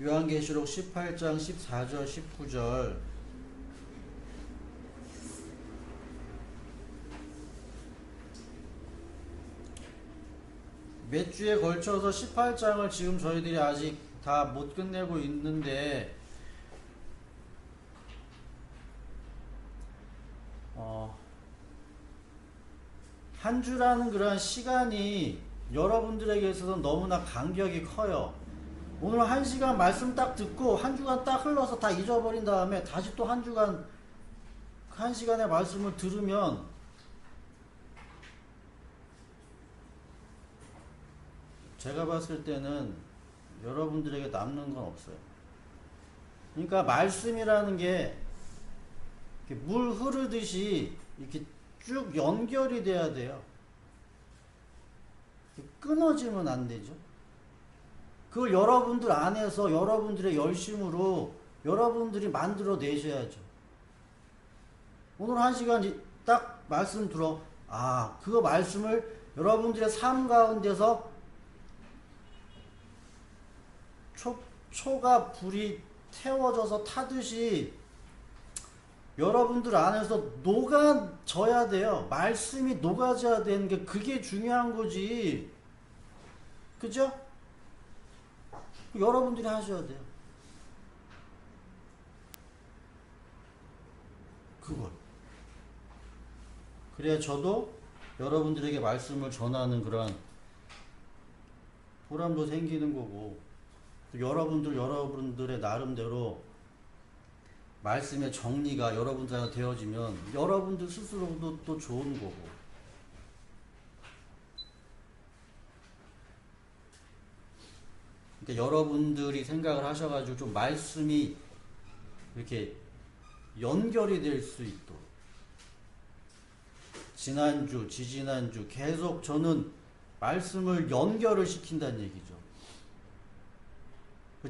요한계시록 18장 14절 19절 몇 주에 걸쳐서 18장을 지금 저희들이 아직 다 못 끝내고 있는데 한 주라는 그런 시간이 여러분들에게 있어서 너무나 간격이 커요. 오늘 한 시간 말씀 딱 듣고 한 주간 딱 흘러서 다 잊어버린 다음에 다시 또 한 주간 한 시간의 말씀을 들으면 제가 봤을 때는 여러분들에게 남는 건 없어요. 그러니까 말씀이라는 게 물 흐르듯이 이렇게 쭉 연결이 돼야 돼요. 끊어지면 안 되죠. 그걸 여러분들 안에서 여러분들의 열심으로 여러분들이 만들어 내셔야죠. 오늘 한 시간 딱 말씀 들어. 그거 말씀을 여러분들의 삶 가운데서 초가 불이 태워져서 타듯이 여러분들 안에서 녹아져야 돼요. 말씀이 녹아져야 되는 게 그게 중요한 거지. 그죠? 여러분들이 하셔야 돼요. 그걸. 그래야 저도 여러분들에게 말씀을 전하는 그런 보람도 생기는 거고, 여러분들의 나름대로 말씀의 정리가 여러분들한테 되어지면 여러분들 스스로도 또 좋은 거고. 그러니까 여러분들이 생각을 하셔가지고 좀 말씀이 이렇게 연결이 될 수 있도록 지난주, 지지난주 계속 저는 말씀을 연결을 시킨다는 얘기죠.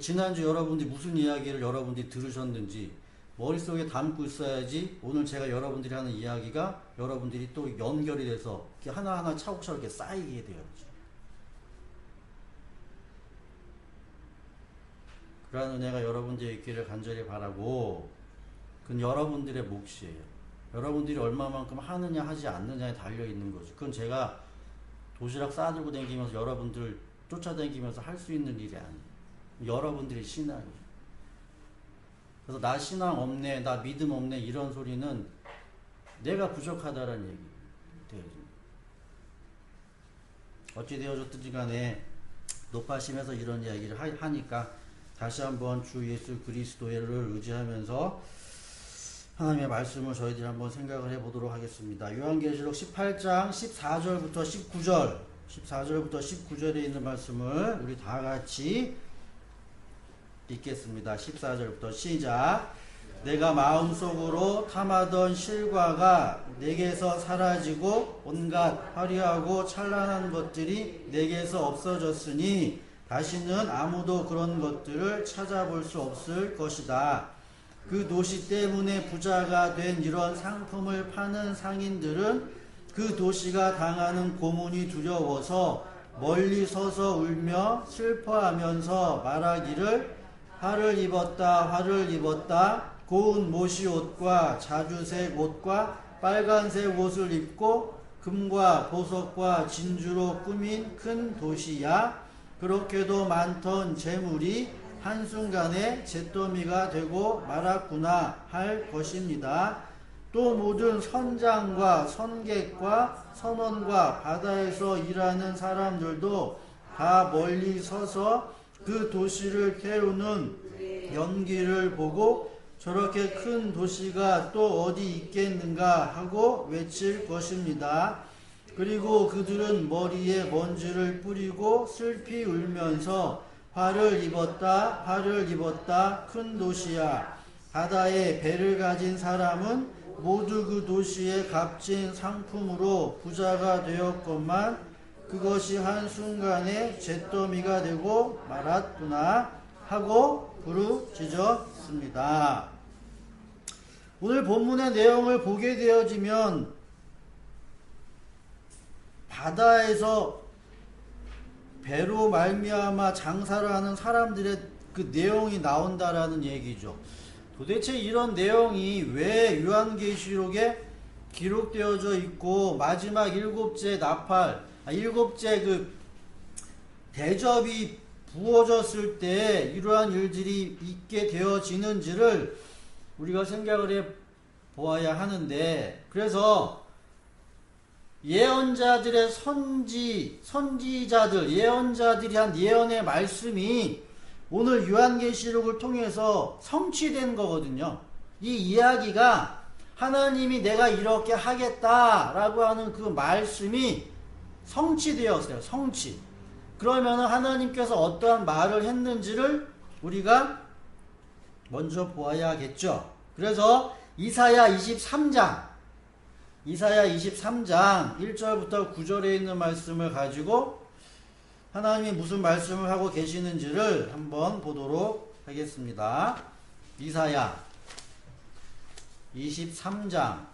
지난주 여러분들이 무슨 이야기를 여러분들이 들으셨는지 머릿속에 담고 있어야지 오늘 제가 여러분들이 하는 이야기가 여러분들이 또 연결이 돼서 하나하나 차곡차곡 이렇게 쌓이게 되어야지. 그러한 은혜가 여러분들의 있기를 간절히 바라고, 그건 여러분들의 몫이에요. 여러분들이 얼마만큼 하느냐 하지 않느냐에 달려있는 거죠. 그건 제가 도시락 싸들고 다니면서 여러분들 쫓아다니면서 할 수 있는 일이 아니에요. 여러분들의 신앙이에요. 그래서 나 신앙 없네, 나 믿음 없네 이런 소리는 내가 부족하다라는 얘기 되어집니다. 어찌 되어졌든지 간에 높아심에서 이런 이야기를 하니까 다시 한번 주 예수 그리스도를 의지하면서 하나님의 말씀을 저희들이 한번 생각을 해보도록 하겠습니다. 요한계시록 18장 14절부터 19절에 있는 말씀을 우리 다 같이 읽겠습니다. 14절부터 시작. 내가 마음속으로 탐하던 실과가 내게서 사라지고 온갖 화려하고 찬란한 것들이 내게서 없어졌으니 다시는 아무도 그런 것들을 찾아볼 수 없을 것이다. 그 도시 때문에 부자가 된 이런 상품을 파는 상인들은 그 도시가 당하는 고문이 두려워서 멀리 서서 울며 슬퍼하면서 말하기를 화를 입었다. 고운 모시옷과 자주색 옷과 빨간색 옷을 입고 금과 보석과 진주로 꾸민 큰 도시야. 그렇게도 많던 재물이 한순간에 잿더미가 되고 말았구나 할 것입니다. 또 모든 선장과 선객과 선원과 바다에서 일하는 사람들도 다 멀리 서서 그 도시를 태우는 연기를 보고 저렇게 큰 도시가 또 어디 있겠는가 하고 외칠 것입니다. 그리고 그들은 머리에 먼지를 뿌리고 슬피 울면서 화를 입었다 큰 도시야. 바다에 배를 가진 사람은 모두 그 도시의 값진 상품으로 부자가 되었건만 그것이 한순간에 잿더미가 되고 말았구나 하고 부르짖었습니다. 오늘 본문의 내용을 보게 되어지면 바다에서 배로 말미암아 장사를 하는 사람들의 그 그 내용이 나온다라는 얘기죠. 도대체 이런 내용이 왜 요한계시록에 기록되어져 있고 마지막 일곱째 나팔, 일곱째 그 대접이 부어졌을 때 이러한 일들이 있게 되어지는지를 우리가 생각을 해 보아야 하는데, 그래서 예언자들의 선지자들, 예언자들이 한 예언의 말씀이 오늘 요한계시록을 통해서 성취된 거거든요. 이 이야기가 하나님이 내가 이렇게 하겠다라고 하는 그 말씀이 성취되었어요. 성취. 그러면 하나님께서 어떠한 말을 했는지를 우리가 먼저 보아야겠죠. 그래서 이사야 23장 1절부터 9절에 있는 말씀을 가지고 하나님이 무슨 말씀을 하고 계시는지를 한번 보도록 하겠습니다. 이사야 23장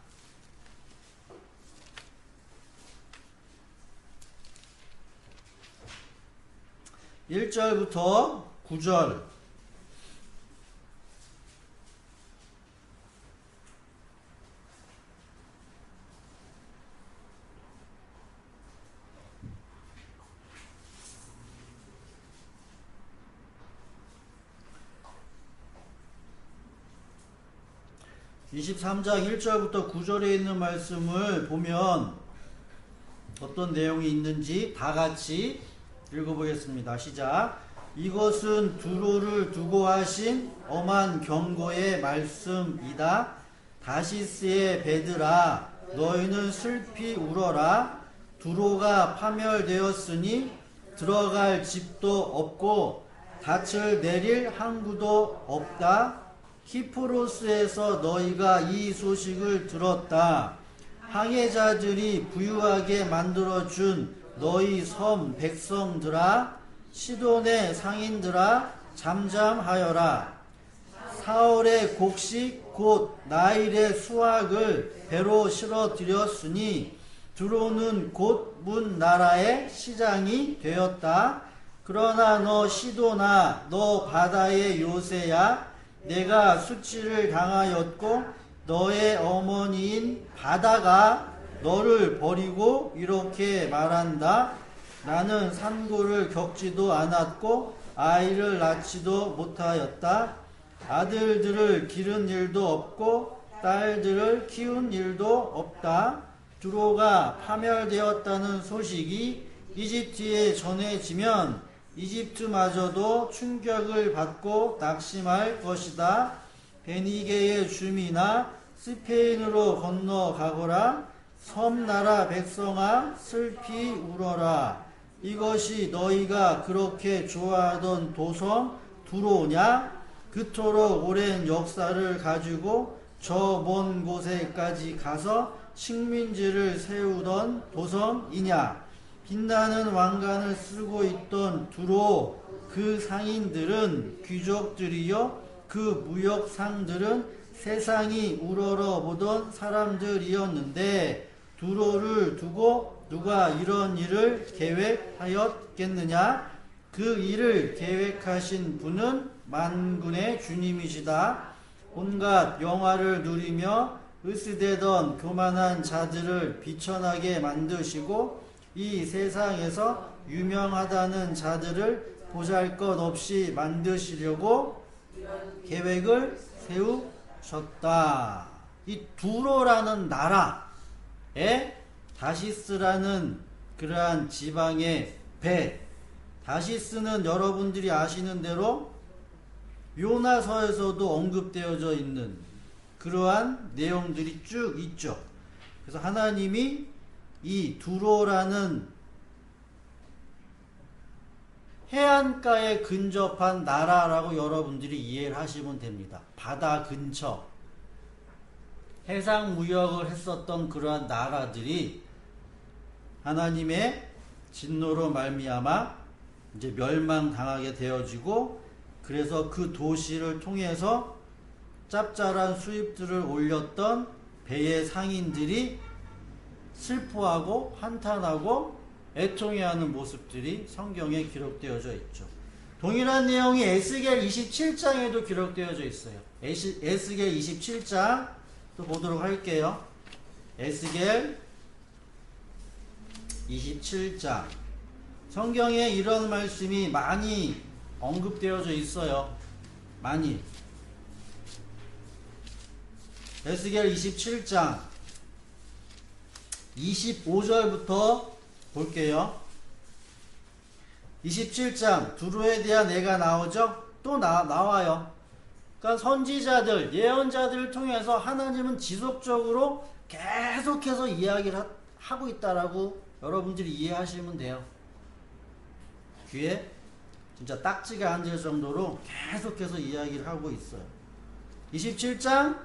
1절부터 9절. (23장) 1절부터 9절에 있는 말씀을 보면 어떤 내용이 있는지 다 같이 읽어보겠습니다. 시작. 이것은 두로를 두고 하신 엄한 경고의 말씀이다. 다시스의 배들아, 너희는 슬피 울어라. 두로가 파멸되었으니 들어갈 집도 없고 닻을 내릴 항구도 없다. 키프로스에서 너희가 이 소식을 들었다. 항해자들이 부유하게 만들어준 너희 섬 백성들아, 시돈의 상인들아, 잠잠하여라. 사월의 곡식 곧 나일의 수확을 배로 실어들였으니 두로는 곧 문 나라의 시장이 되었다. 그러나 너 시돈아, 너 바다의 요새야, 내가 수치를 당하였고 너의 어머니인 바다가 너를 버리고 이렇게 말한다. 나는 산고를 겪지도 않았고 아이를 낳지도 못하였다. 아들들을 기른 일도 없고 딸들을 키운 일도 없다. 두로가 파멸되었다는 소식이 이집트에 전해지면 이집트마저도 충격을 받고 낙심할 것이다. 베니게의 주민아, 스페인으로 건너가거라. 섬나라 백성아, 슬피 울어라. 이것이 너희가 그렇게 좋아하던 도성 두로냐? 그토록 오랜 역사를 가지고 저 먼 곳에까지 가서 식민지를 세우던 도성이냐? 빛나는 왕관을 쓰고 있던 두로, 그 상인들은 귀족들이요, 그 무역상들은 세상이 우러러 보던 사람들이었는데 두로를 두고 누가 이런 일을 계획하였겠느냐? 그 일을 계획하신 분은 만군의 주님이시다. 온갖 영화를 누리며 으스대던 교만한 자들을 비천하게 만드시고 이 세상에서 유명하다는 자들을 보잘것없이 만드시려고 계획을 세우셨다. 이 두로라는 나라에 다시스라는 그러한 지방의 배, 다시스는 여러분들이 아시는 대로 요나서에서도 언급되어져 있는 그러한 내용들이 쭉 있죠. 그래서 하나님이 이 두로라는 해안가에 근접한 나라라고 여러분들이 이해를 하시면 됩니다. 바다 근처 해상 무역을 했었던 그러한 나라들이 하나님의 진노로 말미암아 이제 멸망당하게 되어지고, 그래서 그 도시를 통해서 짭짤한 수입들을 올렸던 배의 상인들이 슬퍼하고 한탄하고 애통해하는 모습들이 성경에 기록되어져 있죠. 동일한 내용이 에스겔 27장에도 기록되어져 있어요. 에스겔 27장 또 보도록 할게요. 에스겔 27장. 성경에 이런 말씀이 많이 언급되어져 있어요. 많이. 에스겔 27장 25절부터 볼게요. 27장 두로에 대한 애가 나오죠? 또 나와요. 그러니까 선지자들, 예언자들을 통해서 하나님은 지속적으로 계속해서 이야기를 하고 있다라고 여러분들이 이해하시면 돼요. 귀에 진짜 딱지가 앉을 정도로 계속해서 이야기를 하고 있어요. 27장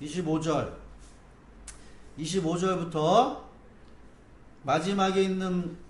25절부터 마지막에 있는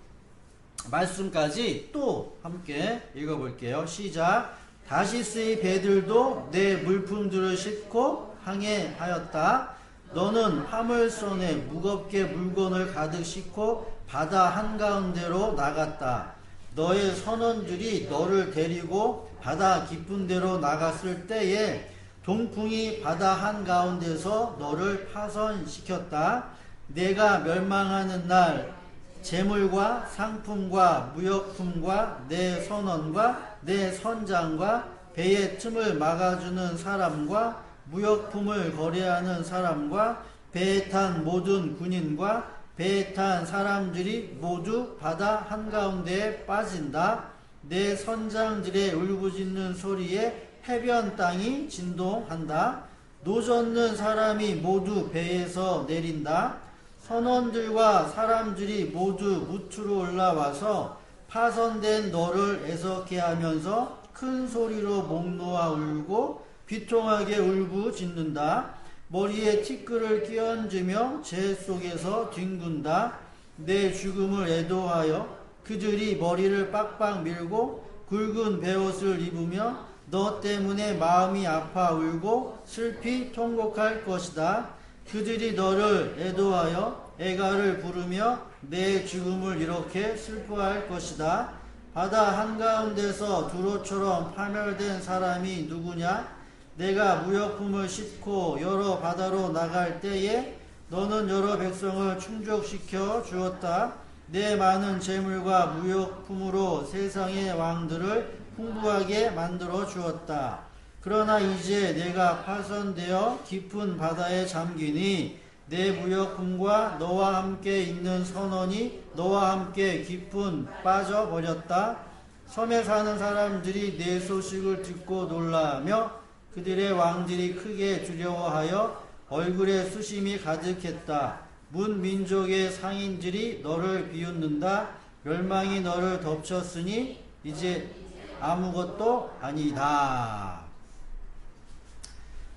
말씀까지 또 함께 읽어볼게요. 시작. 다시스의 배들도 내 물품들을 싣고 항해하였다. 너는 화물선에 무겁게 물건을 가득 싣고 바다 한가운데로 나갔다. 너의 선원들이 너를 데리고 바다 깊은 데로 나갔을 때에 동풍이 바다 한가운데서 너를 파손시켰다. 내가 멸망하는 날 재물과 상품과 무역품과 내 선원과 내 선장과 배의 틈을 막아주는 사람과 무역품을 거래하는 사람과 배에 탄 모든 군인과 배에 탄 사람들이 모두 바다 한가운데에 빠진다. 내 선장들의 울부짖는 소리에 해변 땅이 진동한다. 노젓는 사람이 모두 배에서 내린다. 선원들과 사람들이 모두 무트로 올라와서 파손된 너를 애석해 하면서 큰 소리로 목 놓아 울고 비통하게 울부짖는다. 머리에 티끌을 끼얹으며 재 속에서 뒹군다. 내 죽음을 애도하여 그들이 머리를 빡빡 밀고 굵은 베옷을 입으며 너 때문에 마음이 아파 울고 슬피 통곡할 것이다. 그들이 너를 애도하여 애가를 부르며 내 죽음을 이렇게 슬퍼할 것이다. 바다 한가운데서 두로처럼 파멸된 사람이 누구냐? 내가 무역품을 싣고 여러 바다로 나갈 때에 너는 여러 백성을 충족시켜 주었다. 내 많은 재물과 무역품으로 세상의 왕들을 풍부하게 만들어 주었다. 그러나 이제 내가 파손되어 깊은 바다에 잠기니 내 무역품과 너와 함께 있는 선원이 너와 함께 깊은 빠져버렸다. 섬에 사는 사람들이 내 소식을 듣고 놀라며 그들의 왕들이 크게 두려워하여 얼굴에 수심이 가득했다. 문 민족의 상인들이 너를 비웃는다. 멸망이 너를 덮쳤으니 이제 아무것도 아니다.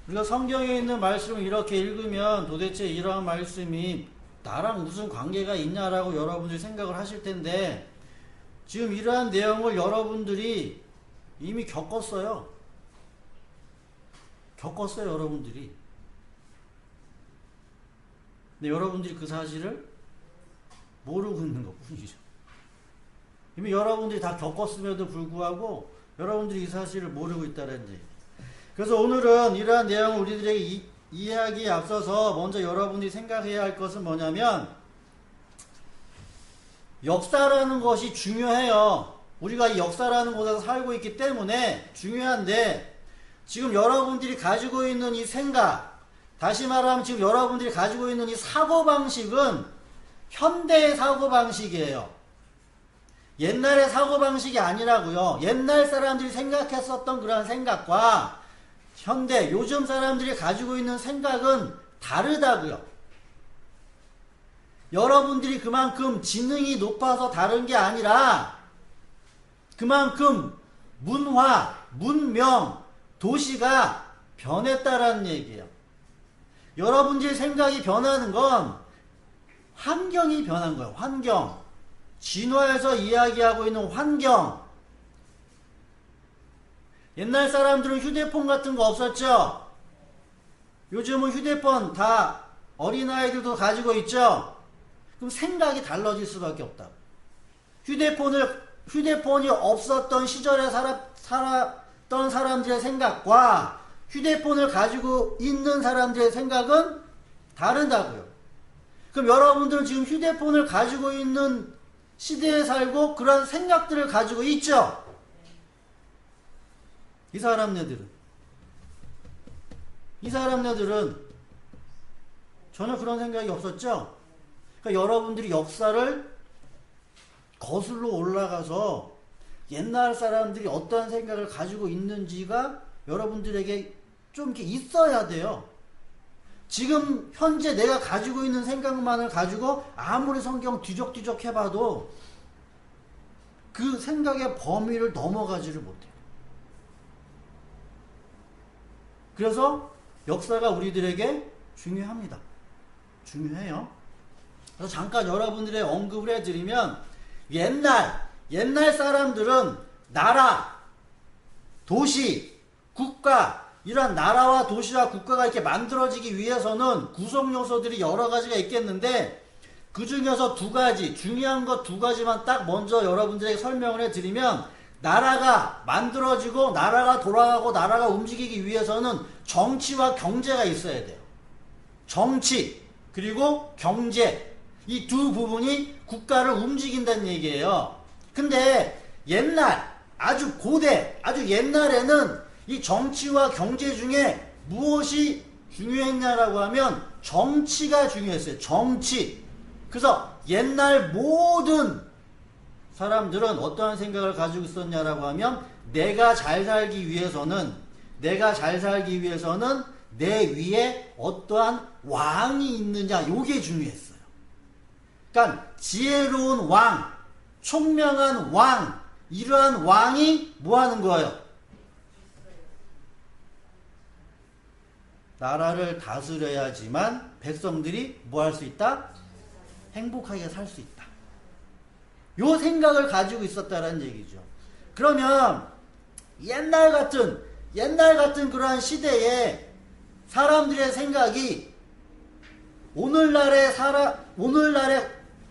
우리가 성경에 있는 말씀을 이렇게 읽으면 도대체 이러한 말씀이 나랑 무슨 관계가 있냐라고 여러분들이 생각을 하실 텐데, 지금 이러한 내용을 여러분들이 이미 겪었어요. 여러분들이. 근데 여러분들이 그 사실을 모르고 있는 것 뿐이죠. 이미 여러분들이 다 겪었음에도 불구하고 여러분들이 이 사실을 모르고 있다는 얘기. 그래서 오늘은 이러한 내용을 우리들에게 이해하기에 앞서서 먼저 여러분들이 생각해야 할 것은 뭐냐면, 역사라는 것이 중요해요. 우리가 이 역사라는 곳에서 살고 있기 때문에 중요한데, 지금 여러분들이 가지고 있는 이 생각, 다시 말하면 지금 여러분들이 가지고 있는 이 사고방식은 현대의 사고방식이에요. 옛날의 사고방식이 아니라고요. 옛날 사람들이 생각했었던 그런 생각과 현대, 요즘 사람들이 가지고 있는 생각은 다르다고요. 여러분들이 그만큼 지능이 높아서 다른 게 아니라 그만큼 문화, 문명, 도시가 변했다라는 얘기예요. 여러분들의 생각이 변하는 건 환경이 변한 거예요. 환경. 진화에서 이야기하고 있는 환경. 옛날 사람들은 휴대폰 같은 거 없었죠? 요즘은 휴대폰 다 어린아이들도 가지고 있죠? 그럼 생각이 달라질 수밖에 없다. 휴대폰을 휴대폰이 없었던 시절에 살았던 사람들의 생각과 휴대폰을 가지고 있는 사람들의 생각은 다르다고요. 그럼 여러분들은 지금 휴대폰을 가지고 있는 시대에 살고 그런 생각들을 가지고 있죠? 이 사람네들은 전혀 그런 생각이 없었죠? 그러니까 여러분들이 역사를 거슬러 올라가서 옛날 사람들이 어떤 생각을 가지고 있는지가 여러분들에게 좀 이렇게 있어야 돼요. 지금 현재 내가 가지고 있는 생각만을 가지고 아무리 성경 뒤적뒤적 해봐도 그 생각의 범위를 넘어가지를 못해요. 그래서 역사가 우리들에게 중요합니다. 중요해요. 그래서 잠깐 여러분들의 언급을 해드리면 옛날 사람들은 나라, 도시, 국가 이런 나라와 도시와 국가가 이렇게 만들어지기 위해서는 구성 요소들이 여러 가지가 있겠는데 그 중에서 두 가지, 중요한 것 두 가지만 딱 먼저 여러분들에게 설명을 해드리면 나라가 만들어지고 나라가 돌아가고 나라가 움직이기 위해서는 정치와 경제가 있어야 돼요. 정치 그리고 경제 이 두 부분이 국가를 움직인다는 얘기예요. 근데 아주 고대, 아주 옛날에는 이 정치와 경제 중에 무엇이 중요했냐라고 하면 정치가 중요했어요. 정치. 그래서 옛날 모든 사람들은 어떠한 생각을 가지고 있었냐라고 하면 내가 잘 살기 위해서는 내 위에 어떠한 왕이 있느냐 요게 중요했어요. 그러니까 지혜로운 왕, 총명한 왕, 이러한 왕이 뭐 하는 거예요? 나라를 다스려야지만 백성들이 뭐 할 수 있다? 행복하게 살 수 있다. 요 생각을 가지고 있었다라는 얘기죠. 그러면 옛날 같은 그러한 시대에 사람들의 생각이 오늘날에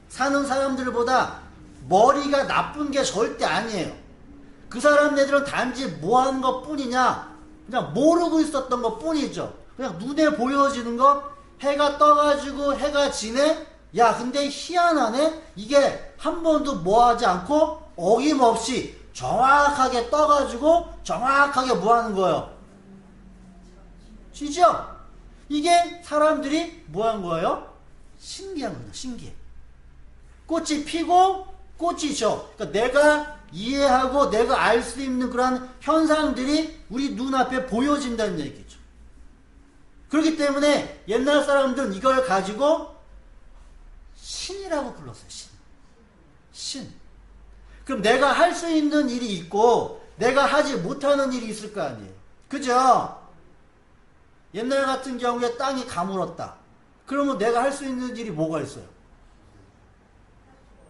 사는 사람들보다 머리가 나쁜 게 절대 아니에요. 그 사람들은 단지 뭐 하는 것 뿐이냐? 그냥 모르고 있었던 것 뿐이죠. 그냥 눈에 보여지는 거, 해가 떠가지고 해가 지네? 야, 근데 희한하네? 이게 한 번도 뭐 하지 않고 어김없이 정확하게 떠가지고 정확하게 뭐 하는 거예요? 지죠? 이게 사람들이 뭐 한 거예요? 신기한 거예요. 신기해. 꽃이 피고 꽃이 져. 그러니까 내가 이해하고 내가 알 수 있는 그런 현상들이 우리 눈앞에 보여진다는 얘기죠. 그렇기 때문에 옛날 사람들은 이걸 가지고 신이라고 불렀어요. 신. 그럼 내가 할 수 있는 일이 있고 내가 하지 못하는 일이 있을 거 아니에요. 그죠? 옛날 같은 경우에 땅이 가물었다. 그러면 내가 할 수 있는 일이 뭐가 있어요?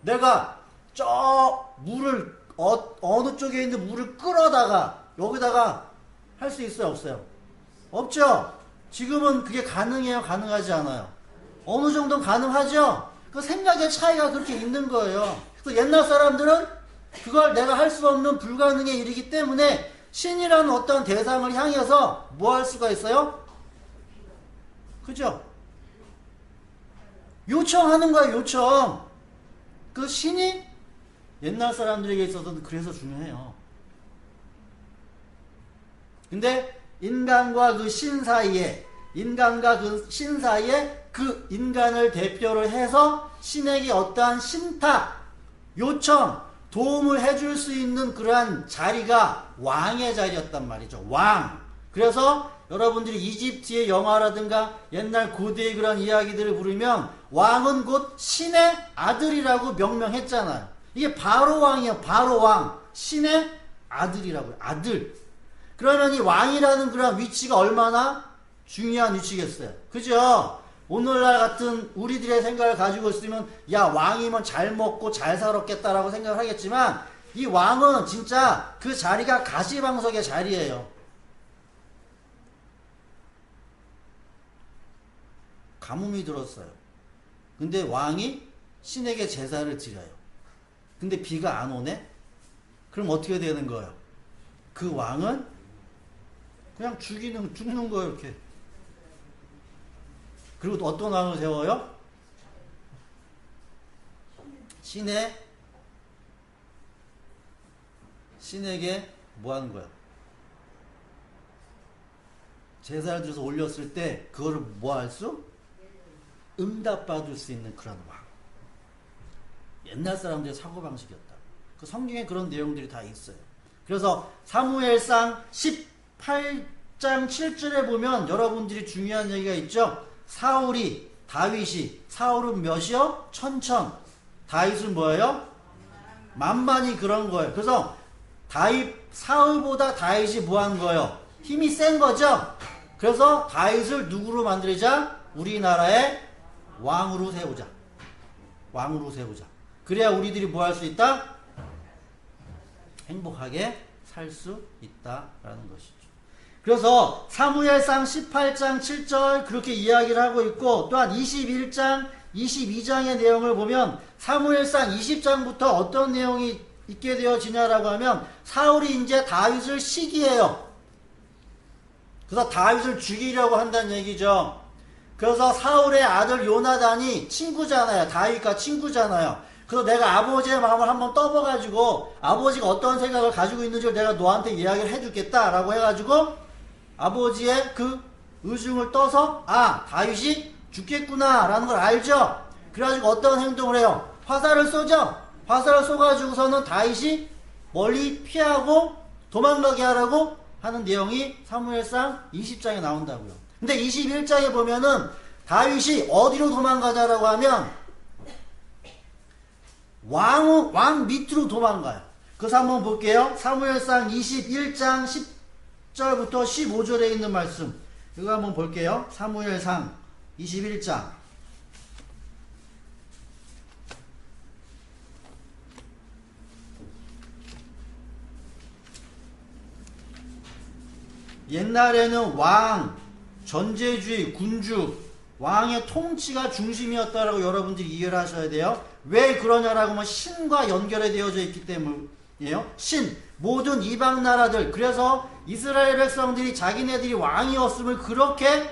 내가 저 물을 어느 쪽에 있는 물을 끌어다가 여기다가 할 수 있어요? 없어요? 없죠? 지금은 그게 가능해요? 가능하지 않아요? 어느 정도는 가능하죠? 그 생각의 차이가 그렇게 있는 거예요. 그래서 옛날 사람들은 그걸 내가 할 수 없는 불가능의 일이기 때문에 신이라는 어떤 대상을 향해서 뭐 할 수가 있어요? 그죠? 요청하는 거야, 요청. 그 신이 옛날 사람들에게 있어서는 그래서 중요해요. 근데 인간과 그 신 사이에 그 인간을 대표로 해서 신에게 어떠한 신탁, 요청, 도움을 해줄 수 있는 그러한 자리가 왕의 자리였단 말이죠. 왕. 그래서 여러분들이 이집트의 영화라든가 옛날 고대의 그런 이야기들을 부르면 왕은 곧 신의 아들이라고 명명했잖아요. 이게 바로 왕이에요. 바로 왕. 신의 아들이라고요. 아들. 그러면 이 왕이라는 그런 위치가 얼마나 중요한 위치겠어요. 그죠? 오늘날 같은 우리들의 생각을 가지고 있으면 야, 왕이면 잘 먹고 잘 살았겠다라고 생각을 하겠지만 이 왕은 진짜 그 자리가 가시방석의 자리예요. 가뭄이 들었어요. 근데 왕이 신에게 제사를 드려요. 근데 비가 안 오네? 그럼 어떻게 되는 거예요? 그 왕은 그냥 죽는 거예요, 이렇게. 그리고 또 어떤 왕을 세워요? 신에게 뭐 하는 거야? 제사를 들어서 올렸을 때 그거를 뭐 할 수? 응답받을 수 있는 그런 왕. 옛날 사람들의 사고방식이었다. 그 성경에 그런 내용들이 다 있어요. 그래서 사무엘상 18장 7절에 보면 여러분들이 중요한 얘기가 있죠. 사울은 몇이요? 천천. 다윗은 뭐예요? 만만이 그런 거예요. 그래서 사울보다 다윗이 뭐 한 거예요? 힘이 센 거죠. 그래서 다윗을 누구로 만들자? 우리나라의 왕으로 세우자. 그래야 우리들이 뭐 할 수 있다? 행복하게 살 수 있다라는 것이죠. 그래서 사무엘상 18장 7절 그렇게 이야기를 하고 있고, 또한 21장 22장의 내용을 보면 사무엘상 20장부터 어떤 내용이 있게 되어지냐라고 하면 사울이 이제 다윗을 시기해요. 그래서 다윗을 죽이려고 한다는 얘기죠. 그래서 사울의 아들 요나단이 친구잖아요. 다윗과 친구잖아요. 그래서 내가 아버지의 마음을 한번 떠봐가지고 아버지가 어떤 생각을 가지고 있는지를 내가 너한테 이야기를 해주겠다라고 해가지고 아버지의 그 의중을 떠서 다윗이 죽겠구나 라는 걸 알죠. 그래가지고 어떤 행동을 해요? 화살을 쏘죠. 화살을 쏘가지고서는 다윗이 멀리 피하고 도망가게 하라고 하는 내용이 사무엘상 20장에 나온다고요. 근데 21장에 보면은 다윗이 어디로 도망가자라고 하면 왕 밑으로 도망가요. 그래서 한번 볼게요. 사무엘상 21장 10절부터 15절에 있는 말씀. 이거 한번 볼게요. 사무엘상 21장. 옛날에는 왕, 전제주의, 군주, 왕의 통치가 중심이었다라고 여러분들이 이해를 하셔야 돼요. 왜 그러냐라고 하면 신과 연결이 되어져 있기 때문이에요. 모든 이방 나라들, 그래서 이스라엘 백성들이 자기네들이 왕이었음을 그렇게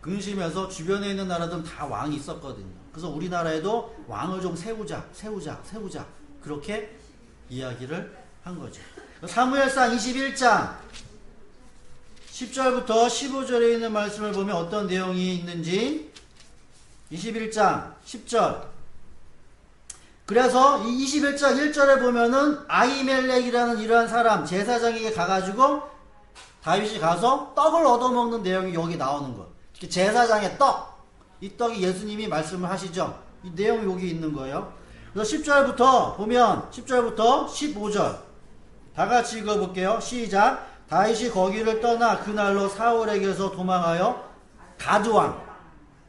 근심해서 주변에 있는 나라들은 다 왕이 있었거든요. 그래서 우리나라에도 왕을 좀 세우자 그렇게 이야기를 한 거죠. 사무엘상 21장 10절부터 15절에 있는 말씀을 보면 어떤 내용이 있는지. 21장 10절. 그래서 이 21장 1절에 보면은 아히멜렉이라는 이러한 사람 제사장에게 가가지고 다윗이 가서 떡을 얻어먹는 내용이 여기 나오는 것. 제사장의 떡. 이 떡이 예수님이 말씀을 하시죠. 이 내용이 여기 있는 거예요. 그래서 10절부터 보면 10절부터 15절 다 같이 읽어볼게요. 시작. 다윗이 거기를 떠나 그날로 사울에게서 도망하여 가드왕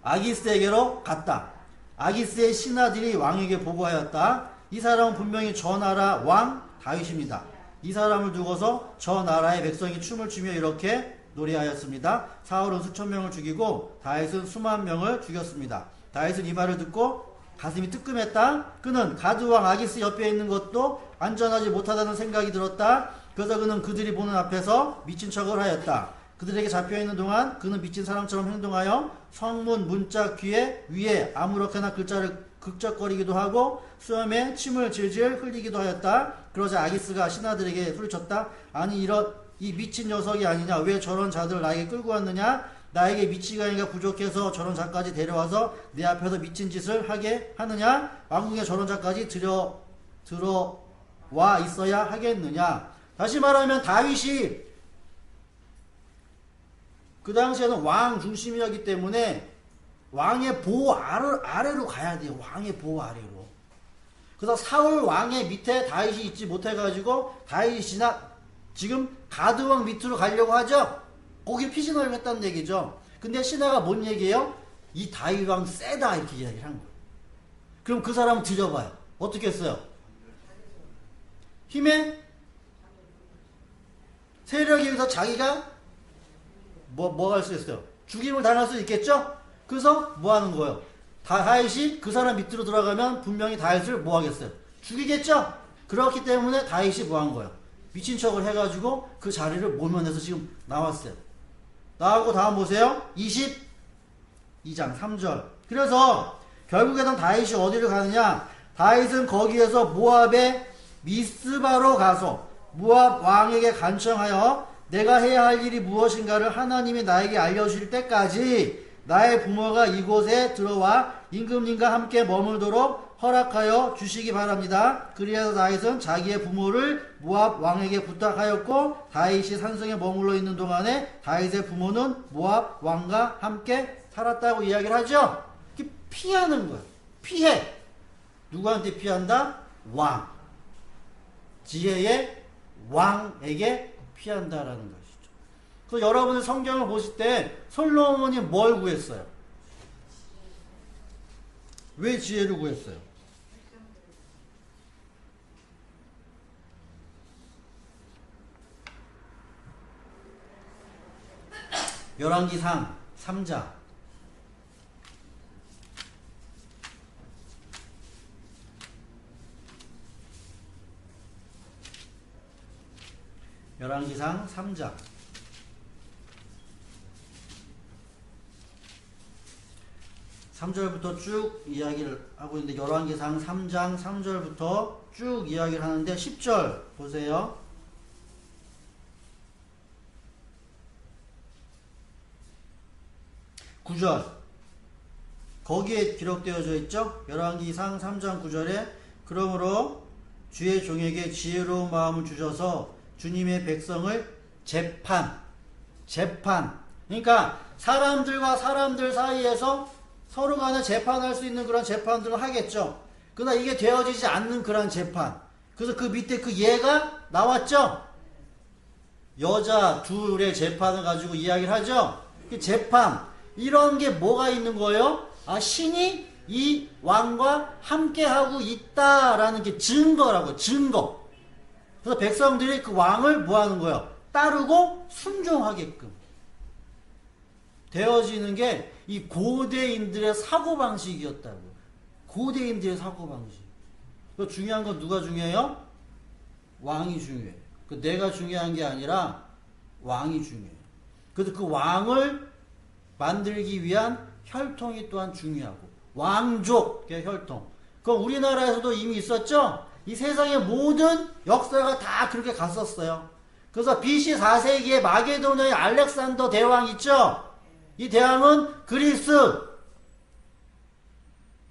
아기스에게로 갔다. 아기스의 신하들이 왕에게 보고하였다. 이 사람은 분명히 저 나라 왕 다윗입니다. 이 사람을 두고서 저 나라의 백성이 춤을 추며 이렇게 노래하였습니다. 사울은 수천 명을 죽이고 다윗은 수만 명을 죽였습니다. 다윗은 이 말을 듣고 가슴이 뜨끔했다. 그는 가드왕 아기스 옆에 있는 것도 안전하지 못하다는 생각이 들었다. 그래서 그는 그들이 보는 앞에서 미친 척을 하였다. 그들에게 잡혀있는 동안 그는 미친 사람처럼 행동하여 성문 문짝 위에 아무렇게나 글자를 극적거리기도 하고 수염에 침을 질질 흘리기도 하였다. 그러자 아기스가 신하들에게 소리쳤다. 아니 이 미친 녀석이 아니냐. 왜 저런 자들을 나에게 끌고 왔느냐. 나에게 미치가니가 부족해서 저런 자까지 데려와서 내 앞에서 미친 짓을 하게 하느냐. 왕궁에 저런 자까지 들어와 있어야 하겠느냐. 다시 말하면 다윗이 그 당시에는 왕 중심이었기 때문에 왕의 보호 아래로 가야 돼요. 왕의 보호 아래로. 그래서 사울 왕의 밑에 다윗이 있지 못해가지고 다윗이 지금 가드왕 밑으로 가려고 하죠. 거기 피신을 했다는 얘기죠. 근데 신하가 뭔 얘기예요? 이 다윗 왕 세다 이렇게 이야기를 한 거예요. 그럼 그 사람은 들려봐요. 어떻게 했어요? 힘에 세력에 의해서 자기가 뭐 할 수 있어요? 죽임을 당할 수 있겠죠? 그래서 뭐 하는 거예요? 다윗이 그 사람 밑으로 들어가면 분명히 다윗을 뭐 하겠어요? 죽이겠죠? 그렇기 때문에 다윗이 뭐 한 거예요? 미친 척을 해가지고 그 자리를 모면해서 지금 나왔어요. 나오고 다음 보세요. 22장 3절. 그래서 결국에는 다윗이 어디를 가느냐? 다윗은 거기에서 모압의 미스바로 가서 모압 왕에게 간청하여 내가 해야 할 일이 무엇인가를 하나님이 나에게 알려주실 때까지 나의 부모가 이곳에 들어와 임금님과 함께 머물도록 허락하여 주시기 바랍니다. 그리하여 다윗은 자기의 부모를 모압 왕에게 부탁하였고 다윗이 산성에 머물러 있는 동안에 다윗의 부모는 모압 왕과 함께 살았다고 이야기를 하죠. 피하는 거야. 피해. 누구한테 피한다? 왕. 지혜의 왕에게 피한다라는 것이죠. 그래서 여러분이 성경을 보실 때 솔로몬이 뭘 구했어요? 왜 지혜를 구했어요? 열왕기상 3장 열왕기상 3장 3절부터 쭉 이야기를 하고 있는데 열왕기상 3장 3절부터 쭉 이야기를 하는데 10절 보세요. 9절 거기에 기록되어져 있죠. 열왕기상 3장 9절에 그러므로 주의 종에게 지혜로운 마음을 주셔서 주님의 백성을 재판 그러니까 사람들과 사람들 사이에서 서로 간에 재판할 수 있는 그런 재판들을 하겠죠. 그러나 이게 되어지지 않는 그런 재판. 그래서 그 밑에 그 예가 나왔죠. 여자 둘의 재판을 가지고 이야기를 하죠. 재판 이런 게 뭐가 있는 거예요? 신이 이 왕과 함께하고 있다라는 게 증거라고. 증거. 그래서 백성들이 그 왕을 뭐 하는 거예요? 따르고 순종하게끔 되어지는 게 이 고대인들의 사고방식이었다고. 고대인들의 사고방식. 중요한 건 누가 중요해요? 왕이 중요해요. 내가 중요한 게 아니라 왕이 중요해요. 그래서 그 왕을 만들기 위한 혈통이 또한 중요하고 왕족의 혈통. 그럼 우리나라에서도 이미 있었죠? 이 세상의 모든 역사가 다 그렇게 갔었어요. 그래서 BC 4세기에 마게도냐의 알렉산더 대왕 있죠? 이 대왕은 그리스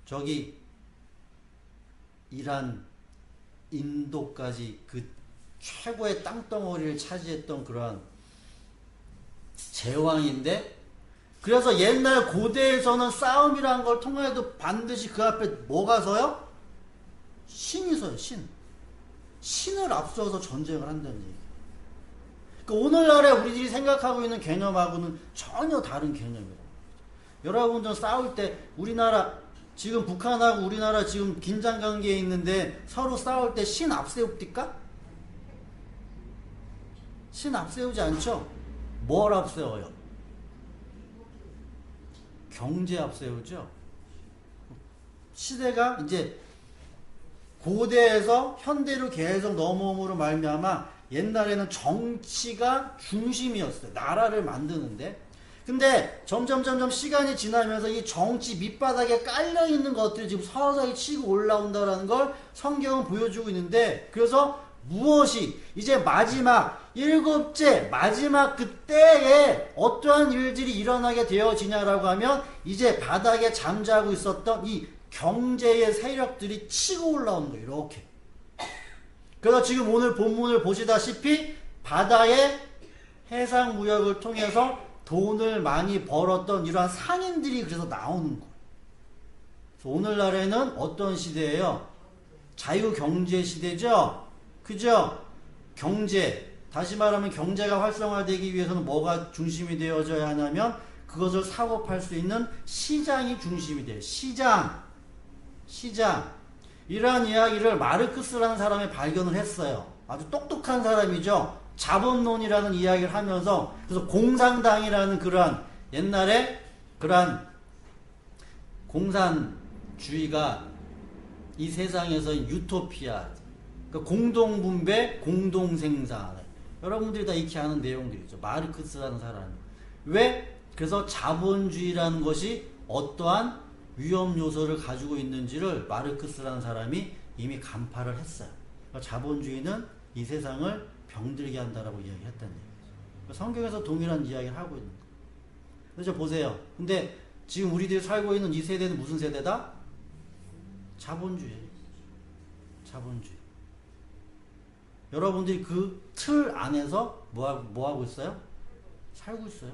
저기 이란 인도까지 그 최고의 땅덩어리를 차지했던 그러한 제왕인데, 그래서 옛날 고대에서는 싸움이라는 걸 통해도 반드시 그 앞에 뭐가 서요? 신이 서요. 신을 앞서서 전쟁을 한다는 얘기. 그러니까 오늘날에 우리들이 생각하고 있는 개념하고는 전혀 다른 개념이에요. 여러분들 싸울 때 우리나라 지금 북한하고 우리나라 지금 긴장관계에 있는데 서로 싸울 때 신 앞세웁니까? 신 앞세우지 않죠? 뭘 앞세워요? 경제 앞세우죠? 시대가 이제 고대에서 현대로 계속 넘어옴으로 말미암아 옛날에는 정치가 중심이었어요. 나라를 만드는데. 근데 점점 시간이 지나면서 이 정치 밑바닥에 깔려있는 것들이 지금 서서히 치고 올라온다는 걸 성경은 보여주고 있는데, 그래서 무엇이 이제 마지막 일곱째 마지막 그때에 어떠한 일들이 일어나게 되어지냐라고 하면 이제 바닥에 잠자고 있었던 이 경제의 세력들이 치고 올라오는 거예요. 이렇게. 그래서 지금 오늘 본문을 보시다시피 바다의 해상무역을 통해서 돈을 많이 벌었던 이러한 상인들이 그래서 나오는 거예요. 그래서 오늘날에는 어떤 시대예요? 자유경제 시대죠? 그죠? 경제, 다시 말하면 경제가 활성화되기 위해서는 뭐가 중심이 되어져야 하냐면 그것을 사고 팔 수 있는 시장이 중심이 돼요. 시장. 이러한 이야기를 마르크스라는 사람이 발견을 했어요. 아주 똑똑한 사람이죠. 자본론이라는 이야기를 하면서, 그래서 공산당이라는 그러한 옛날에 그러한 공산주의가 이 세상에서 유토피아, 그러니까 공동분배, 공동생산. 여러분들이 다 익히 아는 내용들이죠. 마르크스라는 사람이. 왜? 그래서 자본주의라는 것이 어떠한 위험 요소를 가지고 있는지를 마르크스라는 사람이 이미 간파를 했어요. 그러니까 자본주의는 이 세상을 병들게 한다라고 이야기했다는 얘기죠. 그러니까 성경에서 동일한 이야기를 하고 있는 거예요. 그래서 보세요. 근데 지금 우리들이 살고 있는 이 세대는 무슨 세대다? 자본주의. 자본주의. 여러분들이 그 틀 안에서 뭐 하고 있어요? 살고 있어요.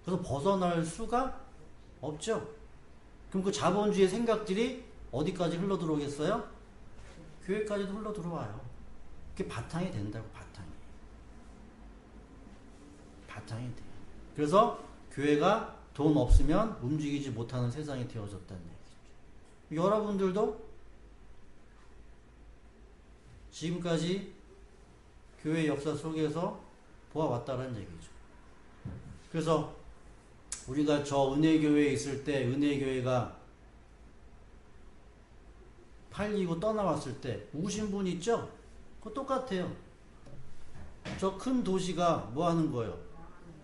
그래서 벗어날 수가 없죠. 그럼 그 자본주의 생각들이 어디까지 흘러 들어오겠어요? 교회까지도 흘러 들어와요. 그게 바탕이 된다고, 바탕이 돼요. 그래서 교회가 돈 없으면 움직이지 못하는 세상이 되어졌다는 얘기죠. 여러분들도 지금까지 교회 역사 속에서 보아왔다는 얘기죠. 그래서 우리가 저 은혜교회에 있을 때 은혜교회가 팔리고 떠나왔을 때 우신 분 있죠? 그거 똑같아요. 저 큰 도시가 뭐 하는 거예요?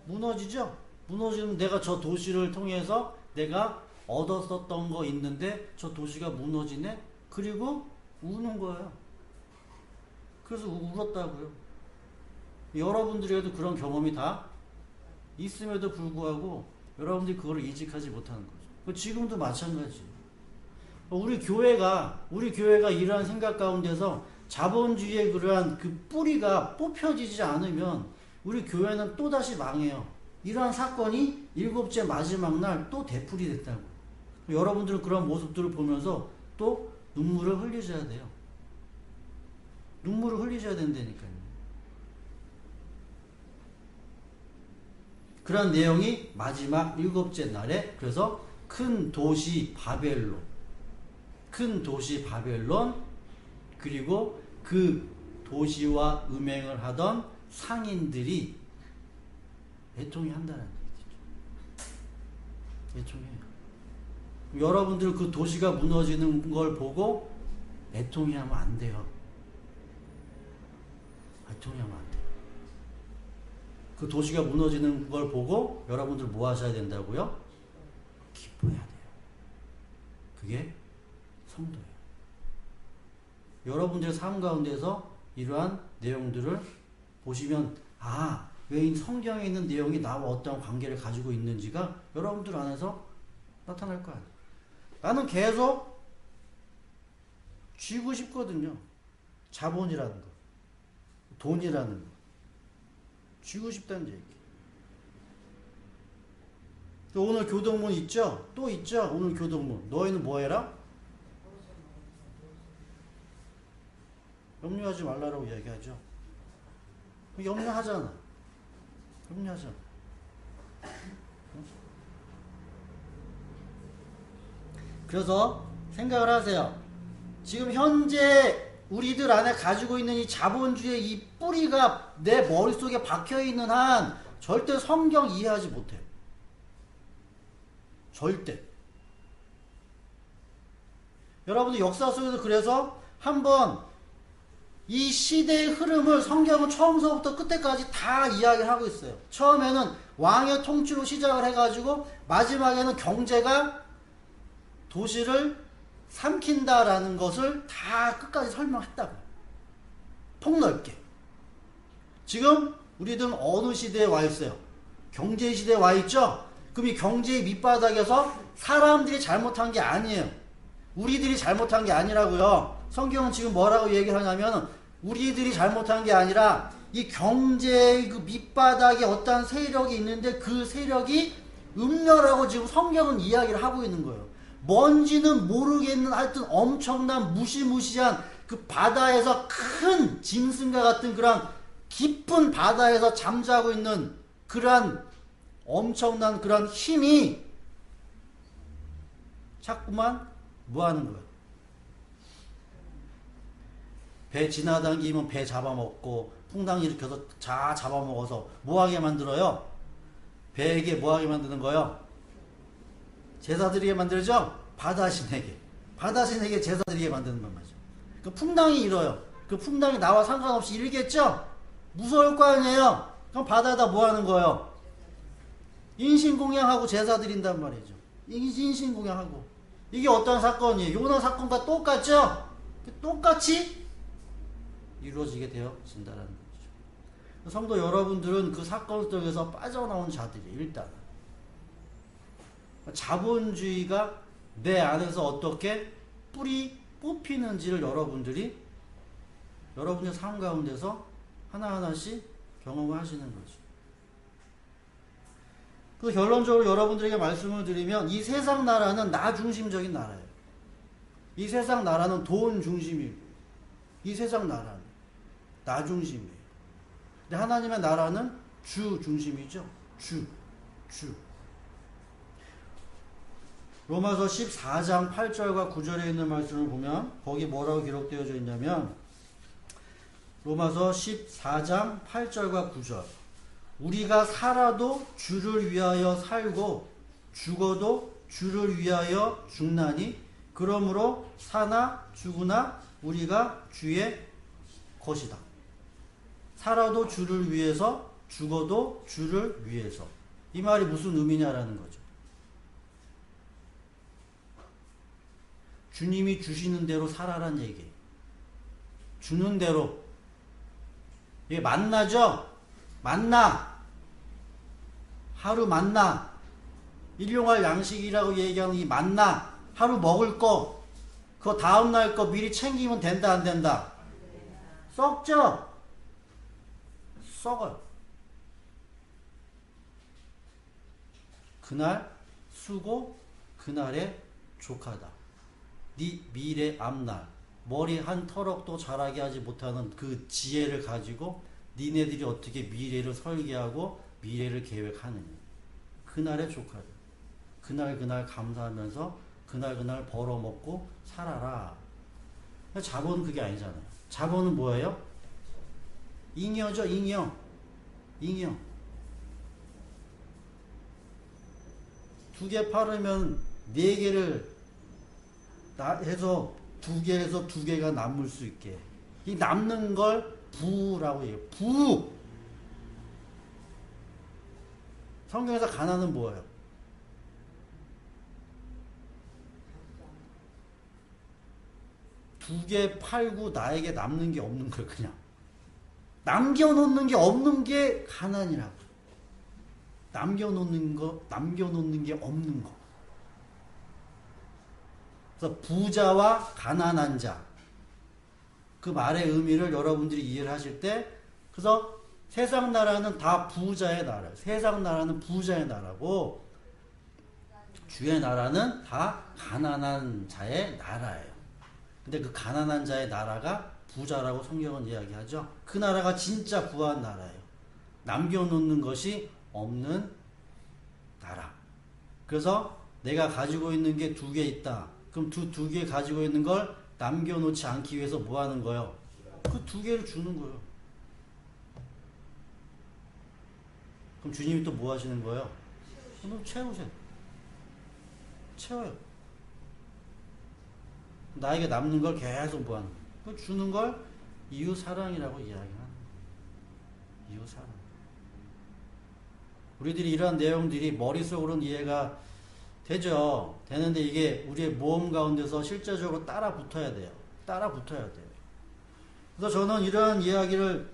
무너지죠? 무너지면 내가 저 도시를 통해서 내가 얻었었던 거 있는데 저 도시가 무너지네? 그리고 우는 거예요. 그래서 울었다고요. 여러분들에도 그런 경험이 다 있음에도 불구하고 여러분들이 그거를 이직하지 못하는 거죠. 지금도 마찬가지예요. 우리 교회가 이러한 생각 가운데서 자본주의의 그러한 그 뿌리가 뽑혀지지 않으면 우리 교회는 또다시 망해요. 이러한 사건이 일곱째 마지막 날 또 되풀이 됐다고. 여러분들은 그런 모습들을 보면서 또 눈물을 흘리셔야 돼요. 눈물을 흘리셔야 된다니까요. 그런 내용이 마지막 일곱째 날에 그래서 큰 도시 바벨론 그리고 그 도시와 음행을 하던 상인들이 애통이 한다는 얘기죠. 애통해요. 여러분들 그 도시가 무너지는 걸 보고 애통이 하면 안 돼요. 애통이 하면 안 돼요. 그 도시가 무너지는 걸 보고 여러분들 뭐 하셔야 된다고요? 기뻐해야 돼요. 그게 성도예요. 여러분들의 삶 가운데서 이러한 내용들을 보시면 왜 이 성경에 있는 내용이 나와 어떤 관계를 가지고 있는지가 여러분들 안에서 나타날 거 아니에요. 나는 계속 쥐고 싶거든요. 자본이라는 거, 돈이라는 거. 쥐고 싶다는 얘기. 오늘 교동문 있죠? 또 있죠? 오늘 교동문. 너희는 뭐 해라? 염려하지 말라라고 이야기하죠. 염려하잖아. 염려하잖아. 그래서 생각을 하세요. 지금 현재 우리들 안에 가지고 있는 이 자본주의의 이 뿌리가 내 머릿속에 박혀있는 한 절대 성경 이해하지 못해요. 절대. 여러분들 역사 속에서 그래서 한번 이 시대의 흐름을 성경은 처음서부터 끝에까지 다 이야기를 하고 있어요. 처음에는 왕의 통치로 시작을 해가지고 마지막에는 경제가 도시를 삼킨다라는 것을 다 끝까지 설명했다고요. 폭넓게. 지금 우리들은 어느 시대에 와 있어요? 경제 시대에 와 있죠? 그럼 이 경제의 밑바닥에서 사람들이 잘못한 게 아니에요. 우리들이 잘못한 게 아니라고요. 성경은 지금 뭐라고 얘기를 하냐면 우리들이 잘못한 게 아니라 이 경제의 그 밑바닥에 어떠한 세력이 있는데 그 세력이 음녀라고 지금 성경은 이야기를 하고 있는 거예요. 뭔지는 모르겠는 하여튼 엄청난 무시무시한 그 바다에서 큰 짐승과 같은 그런 깊은 바다에서 잠자고 있는 그러한 엄청난 그런 힘이 자꾸만 뭐 하는 거예요? 배 지나다니면 배 잡아먹고 풍당 일으켜서 다 잡아먹어서 뭐하게 만들어요? 배에게 뭐하게 만드는 거예요? 제사 드리게 만들죠? 바다신에게 제사 드리게 만드는 말이죠. 그 풍랑이 일어요. 그 풍랑이 나와 상관없이 일겠죠? 무서울 거 아니에요? 그럼 바다에다 뭐 하는 거예요? 인신공양하고 제사 드린단 말이죠. 인신공양하고. 이게 어떤 사건이에요? 요나 사건과 똑같죠? 똑같이 이루어지게 되어진다는 거죠. 성도 여러분들은 그 사건 속에서 빠져나온 자들이 일단 자본주의가 내 안에서 어떻게 뿌리 뽑히는지를 여러분들의 삶 가운데서 하나하나씩 경험을 하시는 거죠. 그래서 결론적으로 여러분들에게 말씀을 드리면 이 세상 나라는 나 중심적인 나라예요. 이 세상 나라는 돈 중심이고 이 세상 나라는 나 중심이에요. 근데 하나님의 나라는 주 중심이죠. 주. 로마서 14장 8절과 9절에 있는 말씀을 보면 거기 뭐라고 기록되어져 있냐면 로마서 14장 8절과 9절 우리가 살아도 주를 위하여 살고 죽어도 주를 위하여 죽나니 그러므로 사나 죽으나 우리가 주의 것이다. 살아도 주를 위해서 죽어도 주를 위해서. 이 말이 무슨 의미냐라는 거죠. 주님이 주시는 대로 살아란 얘기예요. 주는 대로. 이게 만나죠? 만나. 하루 만나. 일용할 양식이라고 얘기하는 이 만나. 하루 먹을 거. 그거 다음날 거 미리 챙기면 된다 안 된다? 썩죠? 썩어요. 그날 수고 그날의 족하다. 네 미래 앞날 머리 한 터럭도 자라게 하지 못하는 그 지혜를 가지고 니네들이 어떻게 미래를 설계하고 미래를 계획하느냐. 그날의 족하다. 그날 감사하면서 그날 벌어먹고 살아라. 자본은 그게 아니잖아요. 자본은 뭐예요? 잉여죠. 잉여. 두 개 팔으면 네 개를 해서 두 개에서 두 개가 남을 수 있게. 이 남는 걸 부라고 해요. 부. 성경에서 가난은 뭐예요? 두 개 팔고 나에게 남는 게 없는 걸 그냥. 남겨놓는 게 없는 게 가난이라고. 남겨놓는 게 없는 거. 그래서 부자와 가난한 자. 그 말의 의미를 여러분들이 이해를 하실 때, 그래서 세상 나라는 다 부자의 나라예요. 세상 나라는 부자의 나라고, 주의 나라는 다 가난한 자의 나라예요. 근데 그 가난한 자의 나라가 부자라고 성경은 이야기하죠. 그 나라가 진짜 부한 나라예요. 남겨놓는 것이 없는 나라. 그래서 내가 가지고 있는 게 두 개 있다. 그럼 두 개 가지고 있는 걸 남겨놓지 않기 위해서 뭐 하는 거예요? 그 두 개를 주는 거예요. 그럼 주님이 또 뭐 하시는 거예요? 그럼 채우세요. 채워요. 나에게 남는 걸 계속 뭐 하는 거예요? 그 주는 걸 이웃 사랑이라고 이야기하는 거예요. 이웃 사랑. 우리들이 이러한 내용들이 머릿속으로는 이해가 되죠. 되는데 이게 우리의 모험 가운데서 실제적으로 따라 붙어야 돼요. 그래서 저는 이러한 이야기를,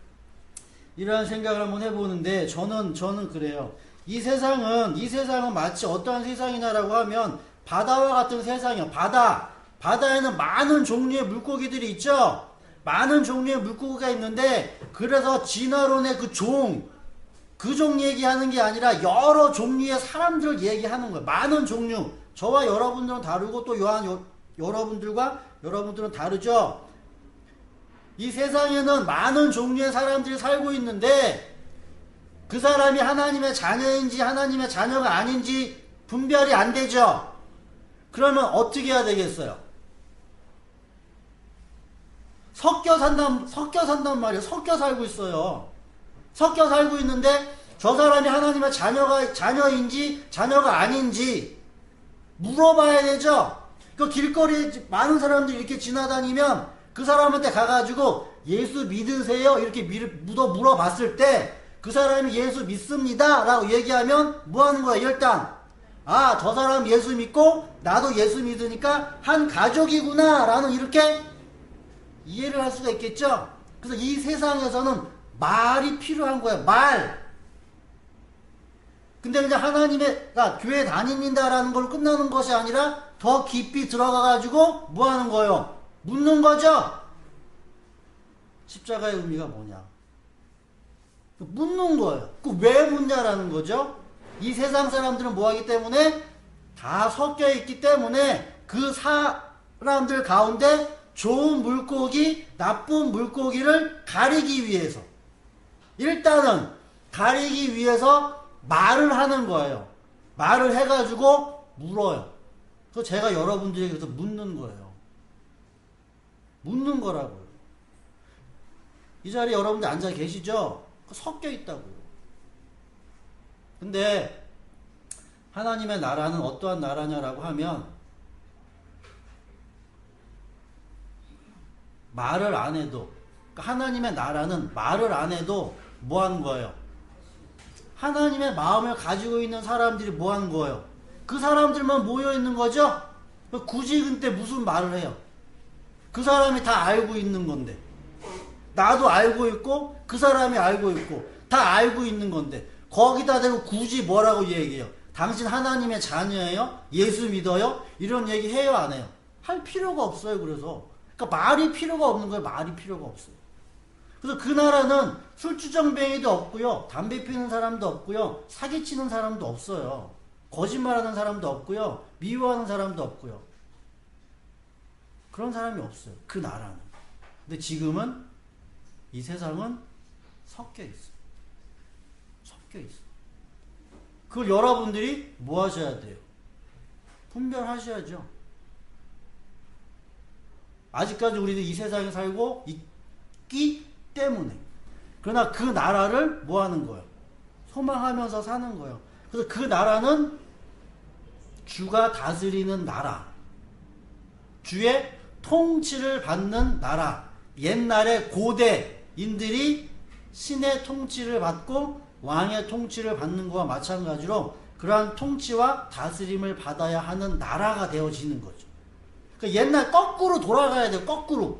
이러한 생각을 한번 해보는데, 저는 그래요. 이 세상은 마치 어떠한 세상이냐라고 하면 바다와 같은 세상이에요. 바다에는 많은 종류의 물고기들이 있죠. 많은 종류의 물고기가 있는데, 그래서 진화론의 그 종 얘기하는 게 아니라 여러 종류의 사람들을 얘기하는 거예요. 많은 종류. 저와 여러분들은 다르고 또 여러분들은 다르죠. 이 세상에는 많은 종류의 사람들이 살고 있는데 그 사람이 하나님의 자녀인지 하나님의 자녀가 아닌지 분별이 안 되죠. 그러면 어떻게 해야 되겠어요? 섞여 산단 말이에요. 섞여 살고 있어요. 섞여 살고 있는데 저 사람이 하나님의 자녀인지 자녀가 아닌지 물어봐야 되죠. 그 길거리에 많은 사람들이 이렇게 지나다니면 그 사람한테 가가지고 예수 믿으세요? 이렇게 물어봤을 때 그 사람이 예수 믿습니다 라고 얘기하면 뭐 하는 거야? 일단 아, 저 사람 예수 믿고 나도 예수 믿으니까 한 가족이구나 라는 이렇게 이해를 할 수가 있겠죠? 그래서 이 세상에서는 말이 필요한 거예요. 말. 근데 이제 하나님의 교회 다닙니다라는 걸로 끝나는 것이 아니라 더 깊이 들어가가지고 뭐 하는 거예요? 묻는 거죠? 십자가의 의미가 뭐냐? 묻는 거예요. 그 왜 묻냐라는 거죠? 이 세상 사람들은 뭐 하기 때문에? 다 섞여 있기 때문에 그 사람들 가운데 좋은 물고기, 나쁜 물고기를 가리기 위해서 일단은 가리기 위해서 말을 하는 거예요. 말을 해가지고 물어요. 그래서 제가 여러분들에게 그래서 묻는 거예요. 묻는 거라고요. 이 자리에 여러분들 앉아 계시죠? 섞여 있다고요. 근데 하나님의 나라는 어떠한 나라냐라고 하면 말을 안 해도 하나님의 나라는 말을 안 해도 뭐 하는 거예요? 하나님의 마음을 가지고 있는 사람들이 뭐 하는 거예요? 그 사람들만 모여 있는 거죠? 굳이 근데 무슨 말을 해요? 그 사람이 다 알고 있는 건데 나도 알고 있고 그 사람이 알고 있고 다 알고 있는 건데 거기다 대고 굳이 뭐라고 얘기해요? 당신 하나님의 자녀예요? 예수 믿어요? 이런 얘기 해요 안 해요? 할 필요가 없어요. 그래서 그러니까 말이 필요가 없는 거예요. 말이 필요가 없어요. 그래서 그 나라는 술주정뱅이도 없고요. 담배 피우는 사람도 없고요. 사기치는 사람도 없어요. 거짓말하는 사람도 없고요. 미워하는 사람도 없고요. 그런 사람이 없어요. 그 나라는. 근데 지금은 이 세상은 섞여 있어요. 섞여 있어요. 그걸 여러분들이 뭐 하셔야 돼요? 분별하셔야죠. 아직까지 우리는 이 세상에 살고 있기 때문에. 그러나 그 나라를 뭐 하는 거예요? 소망하면서 사는 거예요. 그래서 그 나라는 주가 다스리는 나라. 주의 통치를 받는 나라. 옛날에 고대인들이 신의 통치를 받고 왕의 통치를 받는 것과 마찬가지로 그러한 통치와 다스림을 받아야 하는 나라가 되어지는 거죠. 그러니까 옛날 거꾸로 돌아가야 돼요. 거꾸로.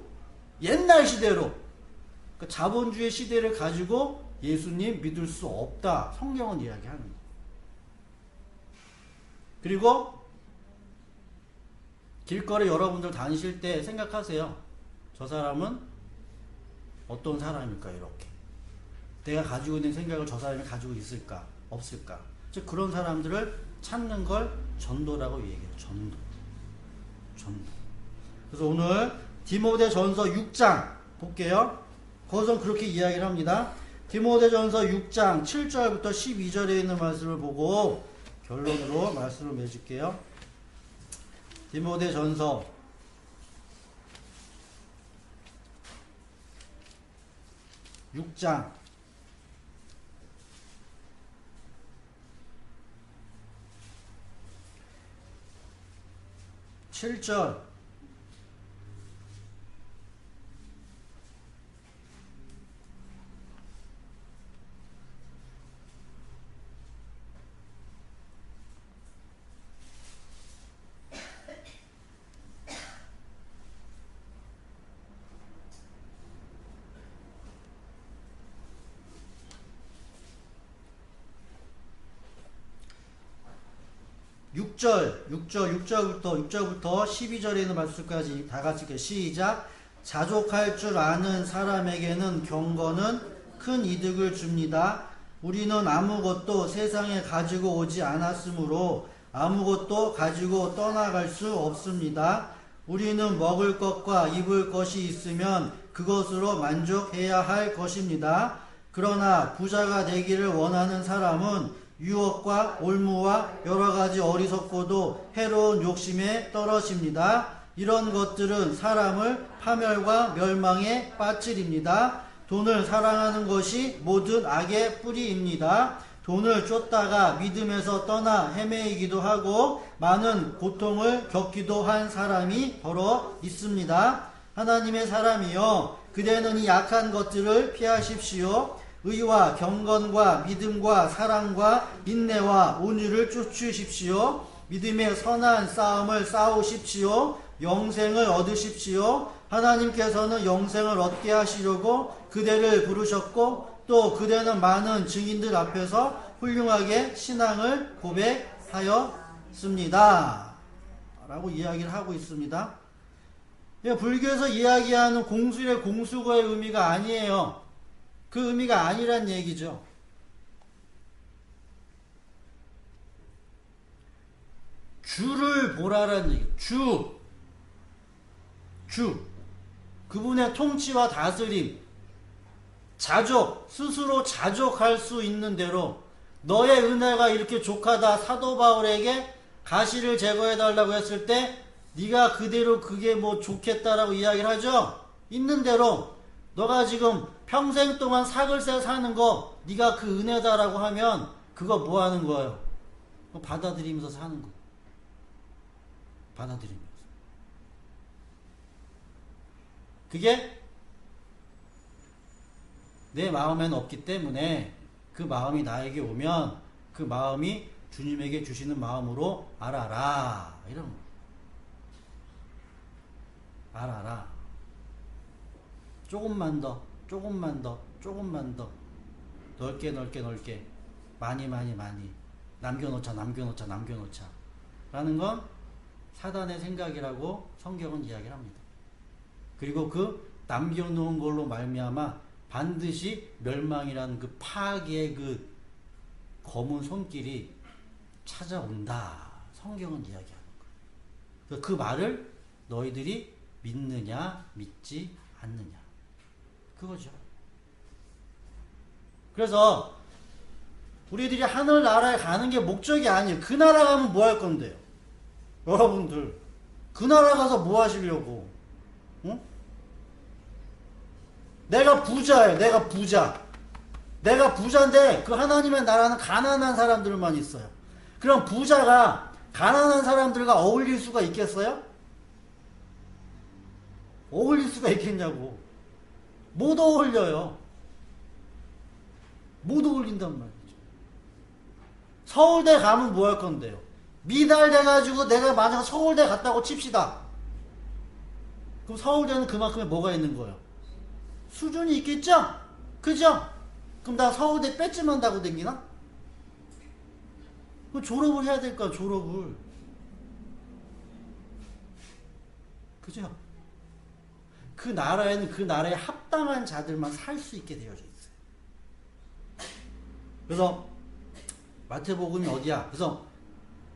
옛날 시대로. 그러니까 자본주의 시대를 가지고 예수님 믿을 수 없다. 성경은 이야기하는 거예요. 그리고 길거리 여러분들 다니실 때 생각하세요. 저 사람은 어떤 사람일까 이렇게. 내가 가지고 있는 생각을 저 사람이 가지고 있을까 없을까. 즉 그런 사람들을 찾는 걸 전도라고 얘기해요. 전도. 그래서 오늘 디모데전서 6장 볼게요. 거기서 그렇게 이야기를 합니다. 디모데전서 6장 7절부터 12절에 있는 말씀을 보고 결론으로 말씀을 맺을게요. 디모데전서 6장 7절 6절부터 12절에 있는 말씀까지 다 같이 시작. 자족할 줄 아는 사람에게는 경건은 큰 이득을 줍니다. 우리는 아무것도 세상에 가지고 오지 않았으므로 아무것도 가지고 떠나갈 수 없습니다. 우리는 먹을 것과 입을 것이 있으면 그것으로 만족해야 할 것입니다. 그러나 부자가 되기를 원하는 사람은 유혹과 올무와 여러가지 어리석고도 해로운 욕심에 떨어집니다. 이런 것들은 사람을 파멸과 멸망에 빠뜨립니다. 돈을 사랑하는 것이 모든 악의 뿌리입니다. 돈을 쫓다가 믿음에서 떠나 헤매이기도 하고 많은 고통을 겪기도 한 사람이 더러 있습니다. 하나님의 사람이여 그대는 이 약한 것들을 피하십시오. 의와 경건과 믿음과 사랑과 인내와 온유를 쫓으십시오. 믿음의 선한 싸움을 싸우십시오. 영생을 얻으십시오. 하나님께서는 영생을 얻게 하시려고 그대를 부르셨고 또 그대는 많은 증인들 앞에서 훌륭하게 신앙을 고백하였습니다. 라고 이야기를 하고 있습니다. 불교에서 이야기하는 공수의 공수거의 의미가 아니에요. 그 의미가 아니란 얘기죠. 주를 보라란 얘기. 주. 그분의 통치와 다스림. 자족. 스스로 자족할 수 있는 대로 너의 은혜가 이렇게 족하다 사도 바울에게 가시를 제거해달라고 했을 때 네가 그대로 그게 뭐 좋겠다라고 이야기를 하죠. 있는 대로 너가 지금 평생 동안 사글세 사는 거 네가 그 은혜다라고 하면 그거 뭐 하는 거예요? 받아들이면서 사는 거. 받아들이면서. 그게 내 마음에는 없기 때문에 그 마음이 나에게 오면 그 마음이 주님에게 주시는 마음으로 알아라. 이런 거. 알아라. 조금만 더, 조금만 더, 조금만 더. 넓게, 넓게, 넓게. 많이, 많이, 많이. 남겨놓자, 남겨놓자, 남겨놓자. 라는 건 사단의 생각이라고 성경은 이야기를 합니다. 그리고 그 남겨놓은 걸로 말미암아 반드시 멸망이라는 그 파괴의 그 검은 손길이 찾아온다. 성경은 이야기하는 거예요. 그 말을 너희들이 믿느냐, 믿지 않느냐. 그거죠. 그래서 우리들이 하늘나라에 가는 게 목적이 아니에요. 그 나라 가면 뭐 할 건데요? 여러분들 그 나라 가서 뭐 하시려고? 응? 내가 부자예요. 내가 부자. 내가 부자인데 그 하나님의 나라는 가난한 사람들만 있어요. 그럼 부자가 가난한 사람들과 어울릴 수가 있겠어요? 어울릴 수가 있겠냐고. 못 어울려요. 못 어울린단 말이죠. 서울대 가면 뭐 할 건데요? 미달돼가지고 내가 만약 서울대 갔다고 칩시다. 그럼 서울대는 그만큼의 뭐가 있는 거예요? 수준이 있겠죠? 그죠? 그럼 나 서울대 빼쯤한다고 댕기나? 그럼 졸업을 해야 될 거야, 졸업을. 그죠? 그 나라에는 그 나라에 합당한 자들만 살 수 있게 되어져 있어요. 그래서 마태복음이 어디야? 그래서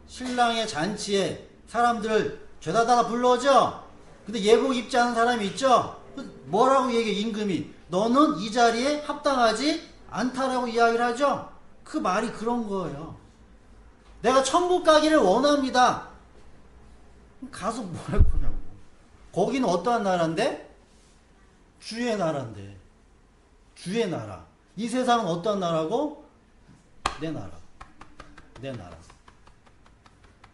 신랑의 잔치에 사람들을 죄다 다 불러오죠? 근데 예복 입지 않은 사람이 있죠? 뭐라고 얘기해, 임금이? 너는 이 자리에 합당하지 않다라고 이야기를 하죠? 그 말이 그런 거예요. 내가 천국 가기를 원합니다. 가서 뭐 할 거냐고. 거기는 어떠한 나라인데? 주의 나라인데. 주의 나라. 이 세상은 어떠한 나라고? 내 나라. 내 나라.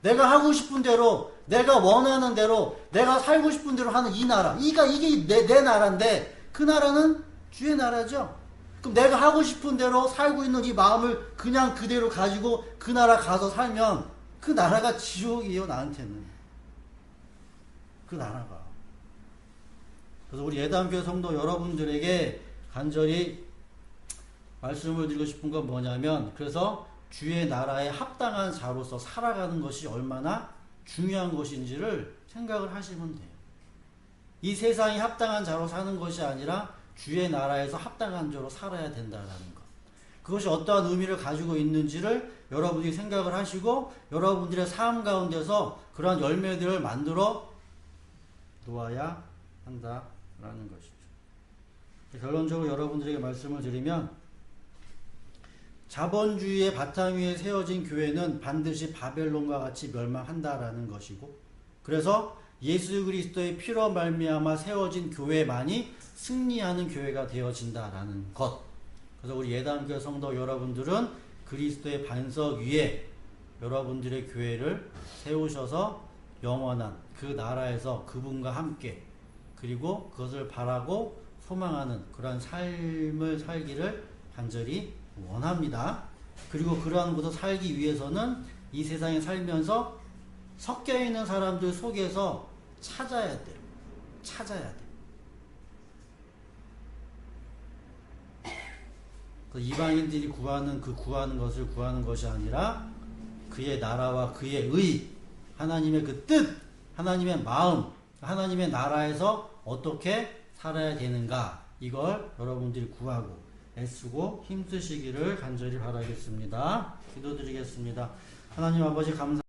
내가 하고 싶은 대로, 내가 원하는 대로, 내가 살고 싶은 대로 하는 이 나라. 이게 내 나라인데, 그 나라는 주의 나라죠. 그럼 내가 하고 싶은 대로 살고 있는 이 마음을 그냥 그대로 가지고 그 나라 가서 살면 그 나라가 지옥이에요, 나한테는. 그 나라가. 그래서 우리 예담교회 성도 여러분들에게 간절히 말씀을 드리고 싶은 건 뭐냐면, 그래서 주의 나라에 합당한 자로서 살아가는 것이 얼마나 중요한 것인지를 생각을 하시면 돼요. 이 세상이 합당한 자로 사는 것이 아니라 주의 나라에서 합당한 자로 살아야 된다는 것. 그것이 어떠한 의미를 가지고 있는지를 여러분이 생각을 하시고 여러분들의 삶 가운데서 그러한 열매들을 만들어 놓아야 한다라는 것이죠. 결론적으로 여러분들에게 말씀을 드리면, 자본주의의 바탕 위에 세워진 교회는 반드시 바벨론과 같이 멸망한다라는 것이고, 그래서 예수 그리스도의 피로 말미암아 세워진 교회만이 승리하는 교회가 되어진다라는 것. 그래서 우리 예담교회 성도 여러분들은 그리스도의 반석 위에 여러분들의 교회를 세우셔서 영원한 그 나라에서 그분과 함께 그리고 그것을 바라고 소망하는 그러한 삶을 살기를 간절히 원합니다. 그리고 그러한 곳에서 살기 위해서는 이 세상에 살면서 섞여 있는 사람들 속에서 찾아야 돼요. 찾아야 돼. 그 이방인들이 구하는 것을 구하는 것이 아니라 그의 나라와 그의 의, 하나님의 그 뜻, 하나님의 마음, 하나님의 나라에서 어떻게 살아야 되는가, 이걸 여러분들이 구하고 애쓰고 힘쓰시기를 간절히 바라겠습니다. 기도드리겠습니다. 하나님 아버지 감사